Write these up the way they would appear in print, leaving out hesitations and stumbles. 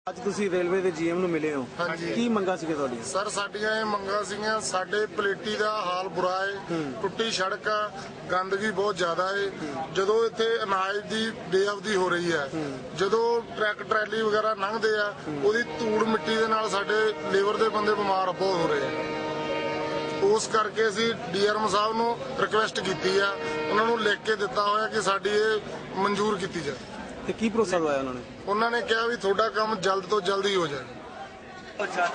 ਅੱਜ ਤੁਸੀਂ ਰੇਲਵੇ ਦੇ ਜੀਐਮ ਨੂੰ ਮਿਲੇ ਹੋ। ਹਾਂਜੀ। ਕੀ ਮੰਗਾਂ ਸੀਗੇ ਤੁਹਾਡੀਆਂ? ਸਰ ਸਾਡੀਆਂ ਇਹ ਮੰਗਾਂ ਸੀਗੀਆਂ। ਸਾਡੇ ਪਲੇਟੀ ਦਾ ਹਾਲ ਬੁਰਾ ਹੈ, ਟੁੱਟੀ ਸੜਕ ਆ, ਗੰਦਗੀ ਬਹੁਤ ਜ਼ਿਆਦਾ ਹੈ। ਜਦੋਂ ਇੱਥੇ ਅਨਾਜ ਦੀ ਬੇਅਬਦੀ ਹੋ ਰਹੀ ਹੈ, ਜਦੋਂ ਟਰੱਕ ਟਰੈਲੀ ਵਗੈਰਾ ਲੰਘਦੇ ਆ, ਉਹਦੀ ਧੂੜ ਮਿੱਟੀ ਦੇ ਨਾਲ ਸਾਡੇ ਲੇਬਰ ਦੇ ਬੰਦੇ ਬਿਮਾਰ ਬਹੁਤ ਹੋ ਰਹੇ ਆ। ਉਸ ਕਰਕੇ ਅਸੀਂ ਡੀਆਰਐਮ ਸਾਹਿਬ ਨੂੰ ਰਿਕੁਐਸਟ ਕੀਤੀ ਆ, ਉਹਨਾਂ ਨੂੰ ਲਿਖ ਕੇ ਦਿੱਤਾ ਹੋਇਆ ਕਿ ਸਾਡੀ ਇਹ ਮਨਜ਼ੂਰ ਕੀਤੀ ਜਾਵੇ। ਤੇ ਕੀ ਭਰੋਸਾ ਦਵਾਇਆ ਉਹਨਾਂ ਨੇ? ਉਹਨਾਂ ਨੇ ਕਿਹਾ ਵੀ ਤੁਹਾਡਾ ਕੰਮ ਜਲਦ ਤੋਂ ਜਲਦ ਹੀ ਹੋ ਜਾਏ। ਅੱਛਾ।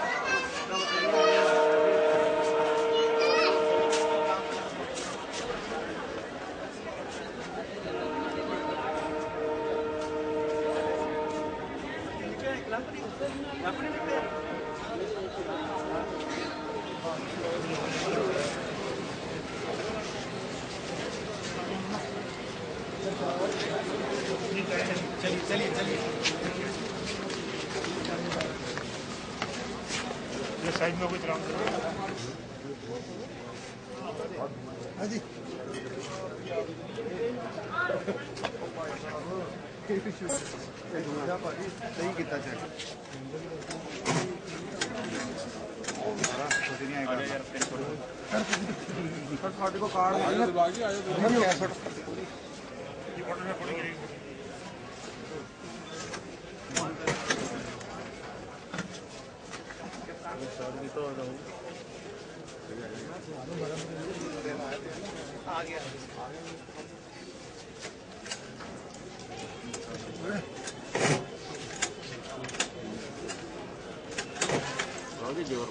चलिए ये साइड में कोई ग्राउंड हाँ जी। सही किया चेक को कार्ड जोर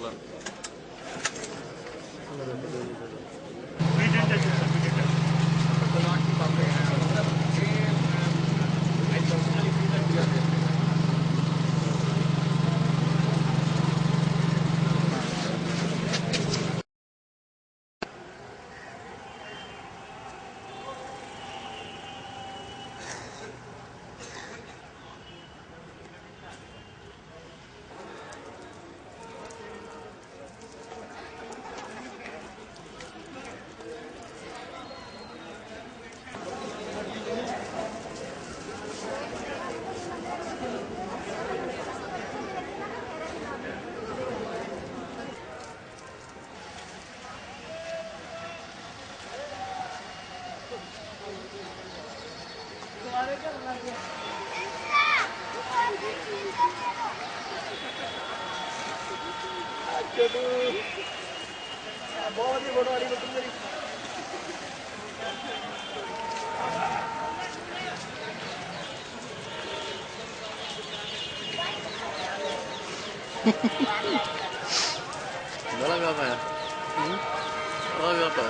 बहुत ही बड़ा मेरी Bala berapa ya? Bala berapa?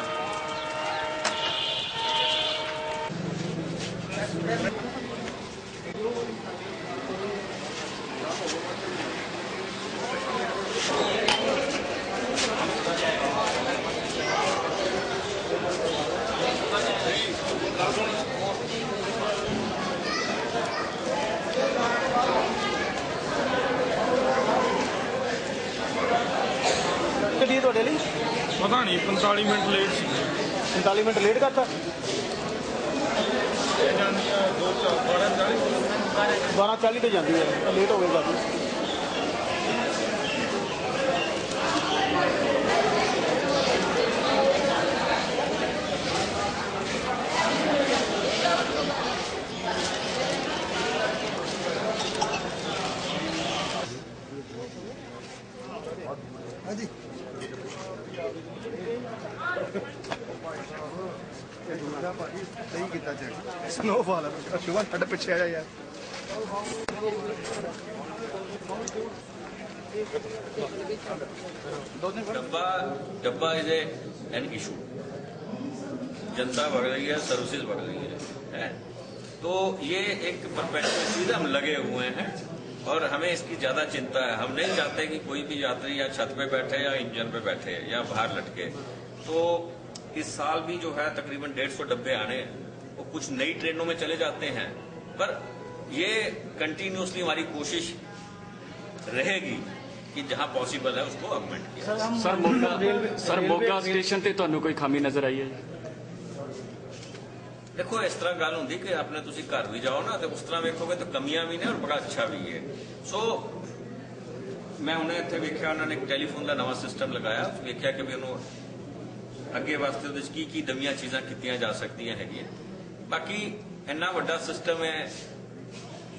पता नहीं 45 मिनट लेट 45 मिनट लेट करता। 12:40 ਤੇ ਜਾਂਦੀ ਹੈ, ਲੇਟ ਹੋ ਗਈ ਕਾਫੀ। हाँ जी। सही किया चेक स्नोफॉल है। शुभम साढ़े पिछे आ जा यार। डब्बा इज एन इशू। जनता बढ़ रही है, सर्विसेज बढ़ रही है। तो ये एक परपेचुअल चीज हम लगे हुए हैं और हमें इसकी ज्यादा चिंता है। हम नहीं चाहते कि कोई भी यात्री या छत पे बैठे या इंजन पे बैठे या बाहर लटके। तो इस साल भी जो है तकरीबन 150 डब्बे आने हैं, वो कुछ नई ट्रेनों में चले जाते हैं, पर ये कंटिन्यूसली हमारी कोशिश रहेगी कि जहां पॉसिबल है उसको ऑगमेंट किया। सर मोगा स्टेशन ਤੇ ਤੁਹਾਨੂੰ ਕੋਈ ਖਾਮੀ ਨਜ਼ਰ ਆਈ ਹੈ? देखो इस तरह गल होंगी कि अपने तुम घर भी जाओ ना तो उस तरह वेखोगे तो कमियां भी ने और बड़ा अच्छा भी है। सो मैं उन्हें ਇੱਥੇ ਵੇਖਿਆ ਉਹਨਾਂ ਨੇ ਇੱਕ ਟੈਲੀਫੋਨ ਦਾ ਨਵਾਂ ਸਿਸਟਮ ਲਗਾਇਆ ਵੇਖਿਆ ਕਿ ਵੀ ਉਹਨੂੰ ਅੱਗੇ ਵਾਸਤੇ ਉਹਦੇ ਵਿੱਚ ਕੀ ਨਵੀਆਂ ਚੀਜ਼ਾਂ ਕੀਤੀਆਂ ਜਾ ਸਕਦੀਆਂ ਹੈਗੀਆਂ ਬਾਕੀ ਇੰਨਾ ਵੱਡਾ ਸਿਸਟਮ ਹੈ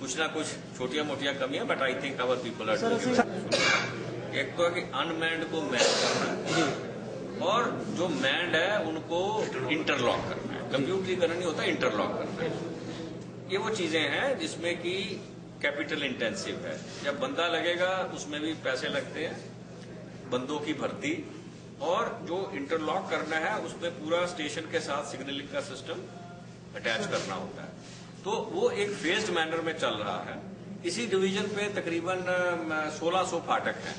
कुछ ना कुछ छोटिया मोटिया कमियां but I think our people are doing एक तो है कि अनमैन्ड को मैन करना और जो मैन्ड है उनको इंटरलॉक करना है कंप्यूटरीकरण नहीं होता इंटरलॉक करना है ये वो चीजें हैं जिसमें कि कैपिटल इंटेंसिव है जब बंदा लगेगा उसमें भी पैसे लगते हैं बंदों की भर्ती और जो इंटरलॉक करना है उसमें पूरा स्टेशन के साथ सिग्नलिंग का सिस्टम अटैच करना होता है तो वो एक फेज्ड मैनर में चल रहा है इसी डिवीजन पे तकरीबन 1600 फाटक हैं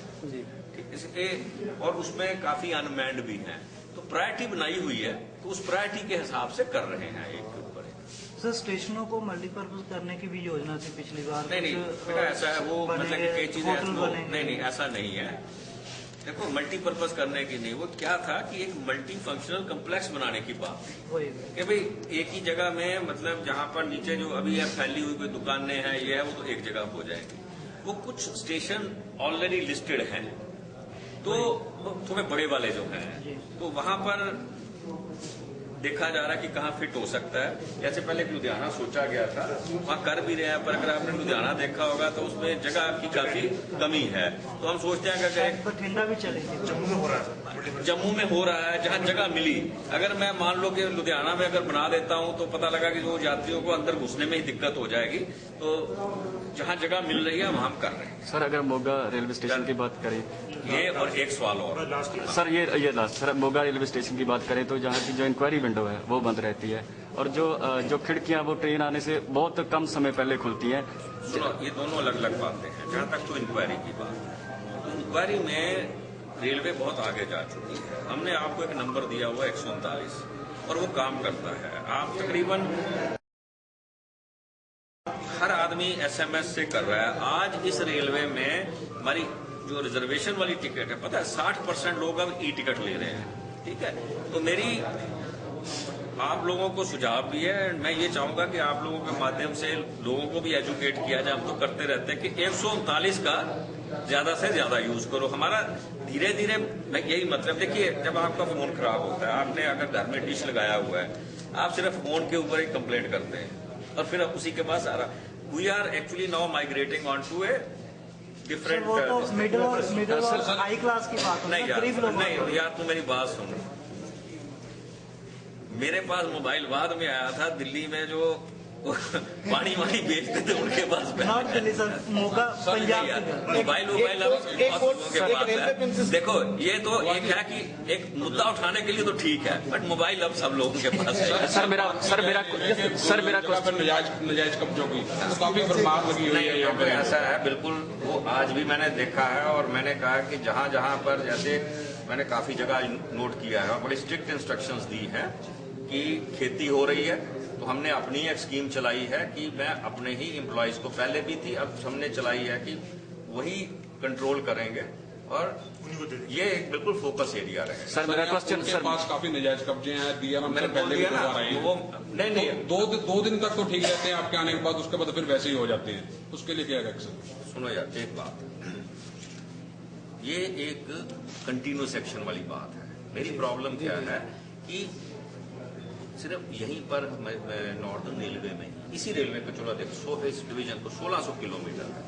और उसमें काफी अनमैन्ड भी हैं तो प्रायोरिटी बनाई हुई है तो उस प्रायोरिटी के हिसाब से कर रहे हैं एक के ऊपर एक सर स्टेशनों को मल्टीपर्पज करने की भी योजना थी पिछली बार नहीं बेटा ऐसा है वो मतलब कि कई चीजें नहीं ऐसा नहीं है देखो मल्टीपर्पज करने की नहीं वो क्या था कि एक मल्टी फंक्शनल कम्प्लेक्स बनाने की बात थी कि भाई एक ही जगह में मतलब जहां पर नीचे जो अभी है फैली हुई कोई दुकानें हैं ये है वो तो एक जगह हो जाएगी वो कुछ स्टेशन ऑलरेडी लिस्टेड हैं तो थोड़े बड़े वाले जो हैं तो वहां पर देखा जा रहा है कि कहाँ फिट हो सकता है जैसे पहले लुधियाना सोचा गया था वहाँ कर भी रहे हैं पर अगर आपने लुधियाना देखा होगा तो उसमें जगह की काफी कमी है तो हम सोचते हैं कि बठिंडा भी चलेगी जम्मू में हो रहा है जहाँ जगह मिली अगर मैं मान लो कि लुधियाना में अगर बना देता हूँ तो पता लगा कि वो यात्रियों को अंदर घुसने में ही दिक्कत हो जाएगी तो जहाँ जगह मिल रही है वहाँ हम कर रहे हैं सर अगर मोगा रेलवे स्टेशन की बात करें ये और एक सवाल और सर ये last sir Moga railway station की बात करें तो जहाँ की जो इंक्वायरी विंडो है वो बंद रहती है और जो खिड़कियां वो ट्रेन आने से बहुत कम समय पहले खुलती हैं सुनो ये दोनों अलग अलग बातें हैं जहाँ तक तो इंक्वायरी की बात है इंक्वायरी में रेलवे बहुत आगे जा चुकी है हमने आपको एक नंबर दिया हुआ 139 और वो काम करता है आप तकरीबन हर आदमी SMS से कर रहा है आज इस रेलवे में हमारी जो रिजर्वेशन वाली टिकट है पता है 60% लोग अब ई टिकट ले रहे हैं ठीक है तो मेरी आप लोगों को सुझाव भी है मैं ये चाहूंगा कि आप लोगों के माध्यम से लोगों को भी एजुकेट किया जाए हम तो करते रहते हैं कि 139 का ज्यादा से ज्यादा यूज करो हमारा धीरे धीरे यही मतलब देखिए जब आपका फोन खराब होता है आपने अगर घर में डिश लगाया हुआ है आप सिर्फ फोन के ऊपर ही कंप्लेंट करते हैं और फिर उसी के पास आ रहा we are actually now migrating on to a different वो तो मिडिल और हाई क्लास की बात नहीं यार तू मेरी बात सुन मेरे पास मोबाइल बाद में आया था दिल्ली में जो पानी बेचते थे उनके पास not Delhi sir Moga Punjab mobile देखो ये तो एक है कि एक मुद्दा उठाने के लिए तो ठीक है बट मोबाइल अब सब लोगों के पास है सर मेरा नजायज कब्जों की तो काफी बर्बाद लगी हुई है यहाँ पर ऐसा है बिल्कुल वो आज भी मैंने देखा है और मैंने कहा कि जहाँ जहाँ पर जैसे मैंने काफी जगह नोट किया है और बड़ी स्ट्रिक्ट इंस्ट्रक्शंस दी हैं कि खेती हो रही है तो हमने अपनी एक स्कीम चलाई है कि मैं अपने ही एम्प्लॉयज को पहले भी थी अब हमने चलाई है कि वही कंट्रोल करेंगे और ये एक बिल्कुल फोकस एरिया रहे सर मेरा क्वेश्चन सर पास काफी नजायज कब्जे हैं DRM मैंने बोल दिया ना वो नहीं दो दिन तक तो ठीक रहते हैं आपके आने के बाद उसके बाद फिर वैसे ही हो जाते हैं उसके लिए क्या है सर सुनो यार एक बात ये एक कंटिन्यूस एक्शन वाली बात है मेरी प्रॉब्लम क्या है कि सिर्फ यहीं पर नॉर्दर्न रेलवे में इसी रेलवे को चलो देखो इस डिवीजन को 1600 किलोमीटर है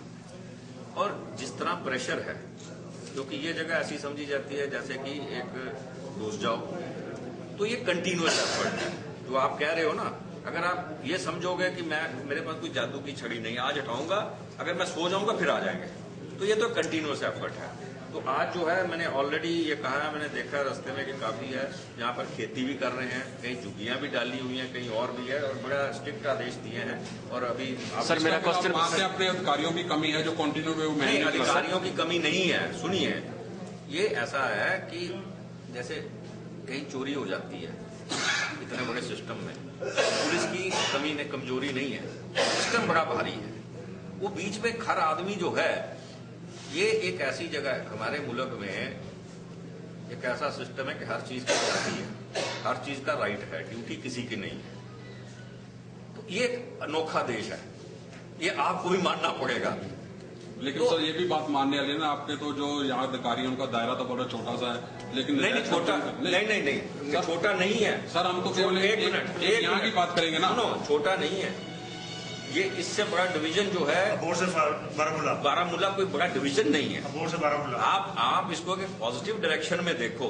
और जिस तरह प्रेशर है क्योंकि ये जगह ऐसी समझी जाती है जैसे कि एक घुस जाओ तो ये कंटिन्यूअस एफर्ट है जो आप कह रहे हो ना अगर आप ये समझोगे कि मेरे पास कोई जादू की छड़ी नहीं आज हटाऊंगा अगर मैं सो जाऊंगा फिर आ जाएंगे तो ये तो कंटिन्यूअस एफर्ट है तो आज जो है मैंने ऑलरेडी ये कहा है मैंने देखा रास्ते में कि काफी है जहाँ पर खेती भी कर रहे हैं कहीं झुग्गियां भी डाली हुई हैं कहीं और भी है और बड़ा स्ट्रिक्ट आदेश दिए हैं और अभी सर मेरा क्वेश्चन अपने अधिकारियों की कमी है जो कंटिन्यू नहीं अधिकारियों की कमी नहीं है सुनिए ये ऐसा है कि जैसे कहीं चोरी हो जाती है इतने बड़े सिस्टम में पुलिस की कमी ने कमजोरी नहीं है सिस्टम बड़ा भारी है वो बीच में हर आदमी जो है ये एक ऐसी जगह है हमारे मुल्क में एक ऐसा सिस्टम है कि हर चीज की जाती है हर चीज का राइट है ड्यूटी किसी की नहीं है तो ये एक अनोखा देश है ये आपको भी मानना पड़ेगा लेकिन तो- सर ये भी बात मानने वाली है ना, आपके तो जो यहाँ अधिकारी है उनका दायरा तो बड़ा छोटा सा है, लेकिन नहीं छोटा नहीं छोटा नहीं है सर, हम तो केवल एक मिनट यहाँ की बात करेंगे ना। छोटा नहीं है ये, इससे बड़ा डिवीजन जो है अबोर से बारामूला कोई बड़ा डिवीजन नहीं है। अबोर से बारामूला आप इसको एक पॉजिटिव डायरेक्शन में देखो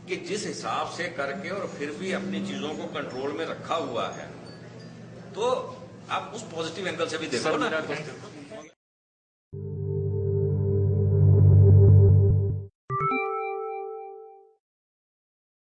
कि जिस हिसाब से करके और फिर भी अपनी चीजों को कंट्रोल में रखा हुआ है, तो आप उस पॉजिटिव एंगल से भी देखो सर ना। मेरा